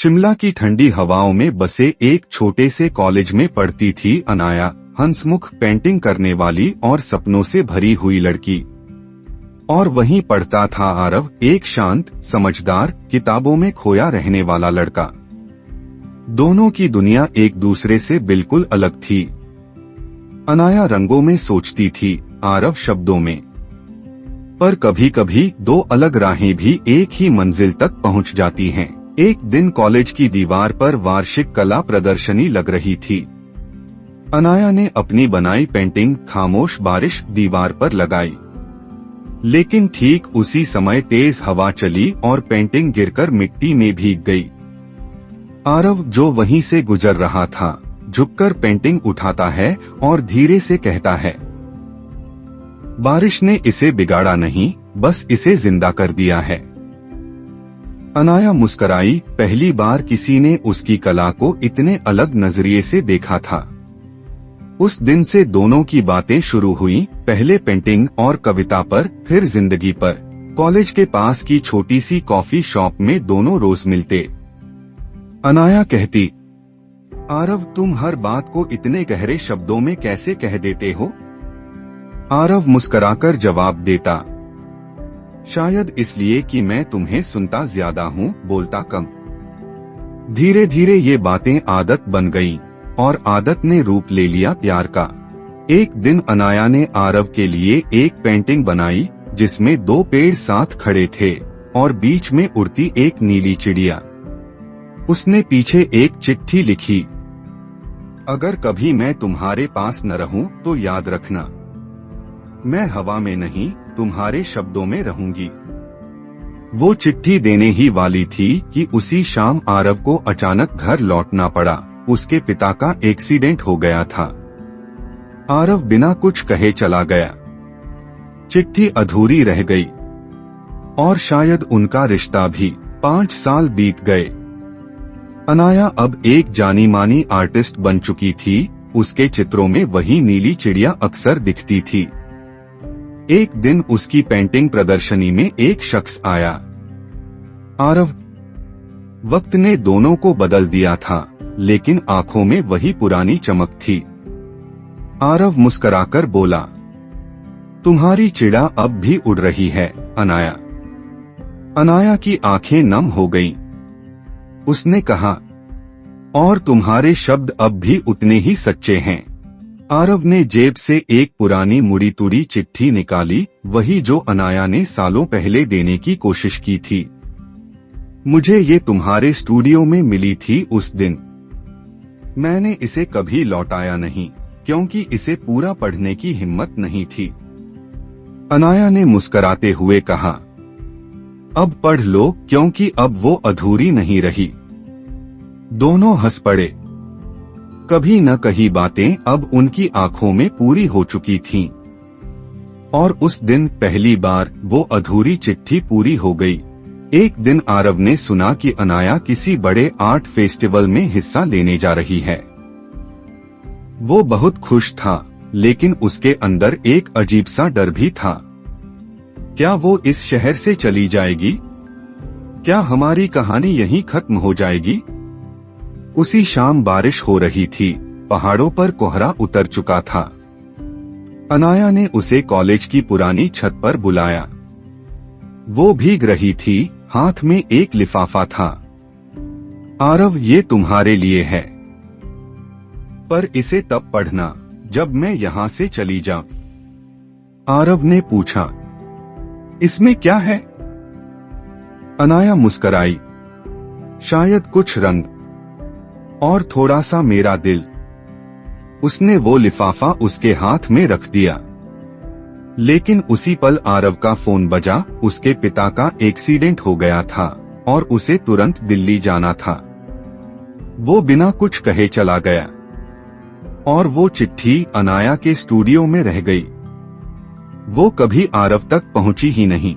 शिमला की ठंडी हवाओं में बसे एक छोटे से कॉलेज में पढ़ती थी अनाया, हंसमुख, पेंटिंग करने वाली और सपनों से भरी हुई लड़की। और वहीं पढ़ता था आरव, एक शांत, समझदार, किताबों में खोया रहने वाला लड़का। दोनों की दुनिया एक दूसरे से बिल्कुल अलग थी। अनाया रंगों में सोचती थी, आरव शब्दों में। पर कभी कभी दो अलग राहें भी एक ही मंजिल तक पहुंच जाती हैं। एक दिन कॉलेज की दीवार पर वार्षिक कला प्रदर्शनी लग रही थी। अनाया ने अपनी बनाई पेंटिंग खामोश बारिश दीवार पर लगाई, लेकिन ठीक उसी समय तेज हवा चली और पेंटिंग गिरकर मिट्टी में भीग गई। आरव, जो वहीं से गुजर रहा था, झुककर पेंटिंग उठाता है और धीरे से कहता है, बारिश ने इसे बिगाड़ा नहीं, बस इसे जिंदा कर दिया है। अनाया मुस्कराई, पहली बार किसी ने उसकी कला को इतने अलग नजरिए से देखा था। उस दिन से दोनों की बातें शुरू हुई, पहले पेंटिंग और कविता पर, फिर जिंदगी पर। कॉलेज के पास की छोटी सी कॉफी शॉप में दोनों रोज मिलते। अनाया कहती, आरव, तुम हर बात को इतने गहरे शब्दों में कैसे कह देते हो? आरव मुस्कुराकर जवाब देता, शायद इसलिए कि मैं तुम्हें सुनता ज्यादा हूँ, बोलता कम। धीरे धीरे ये बातें आदत बन गईं और आदत ने रूप ले लिया प्यार का। एक दिन अनाया ने आरव के लिए एक पेंटिंग बनाई जिसमें दो पेड़ साथ खड़े थे और बीच में उड़ती एक नीली चिड़िया। उसने पीछे एक चिट्ठी लिखी, अगर कभी मैं तुम्हारे पास न रहूं तो याद रखना, मैं हवा में नहीं, तुम्हारे शब्दों में रहूंगी। वो चिट्ठी देने ही वाली थी कि उसी शाम आरव को अचानक घर लौटना पड़ा। उसके पिता का एक्सीडेंट हो गया था। आरव बिना कुछ कहे चला गया। चिट्ठी अधूरी रह गई और शायद उनका रिश्ता भी। 5 साल बीत गए। अनाया अब एक जानी मानी आर्टिस्ट बन चुकी थी। उसके चित्रों में वही नीली चिड़िया अक्सर दिखती थी। एक दिन उसकी पेंटिंग प्रदर्शनी में एक शख्स आया। आरव। वक्त ने दोनों को बदल दिया था, लेकिन आंखों में वही पुरानी चमक थी। आरव मुस्कुराकर बोला, तुम्हारी चिड़ा अब भी उड़ रही है अनाया। अनाया की आंखें नम हो गईं। उसने कहा, और तुम्हारे शब्द अब भी उतने ही सच्चे हैं। आरव ने जेब से एक पुरानी मुड़ी तुड़ी चिट्ठी निकाली, वही जो अनाया ने सालों पहले देने की कोशिश की थी। मुझे ये तुम्हारे स्टूडियो में मिली थी उस दिन। मैंने इसे कभी लौटाया नहीं, क्योंकि इसे पूरा पढ़ने की हिम्मत नहीं थी। अनाया ने मुस्कुराते हुए कहा, अब पढ़ लो, क्योंकि अब वो अधूरी नहीं रही। दोनों हंस पड़े। कभी न कही बातें अब उनकी आंखों में पूरी हो चुकी थीं। और उस दिन पहली बार वो अधूरी चिट्ठी पूरी हो गई। एक दिन आरव ने सुना कि अनाया किसी बड़े आर्ट फेस्टिवल में हिस्सा लेने जा रही है। वो बहुत खुश था, लेकिन उसके अंदर एक अजीब सा डर भी था। क्या वो इस शहर से चली जाएगी? क्या हमारी कहानी यहीं खत्म हो जाएगी? उसी शाम बारिश हो रही थी, पहाड़ों पर कोहरा उतर चुका था। अनाया ने उसे कॉलेज की पुरानी छत पर बुलाया। वो भीग रही थी, हाथ में एक लिफाफा था। आरव, ये तुम्हारे लिए है, पर इसे तब पढ़ना जब मैं यहाँ से चली जाऊं। आरव ने पूछा, इसमें क्या है? अनाया मुस्कुराई, शायद कुछ रंग और थोड़ा सा मेरा दिल। उसने वो लिफाफा उसके हाथ में रख दिया। लेकिन उसी पल आरव का फोन बजा। उसके पिता का एक्सीडेंट हो गया था और उसे तुरंत दिल्ली जाना था। वो बिना कुछ कहे चला गया और वो चिट्ठी अनाया के स्टूडियो में रह गई। वो कभी आरव तक पहुंची ही नहीं।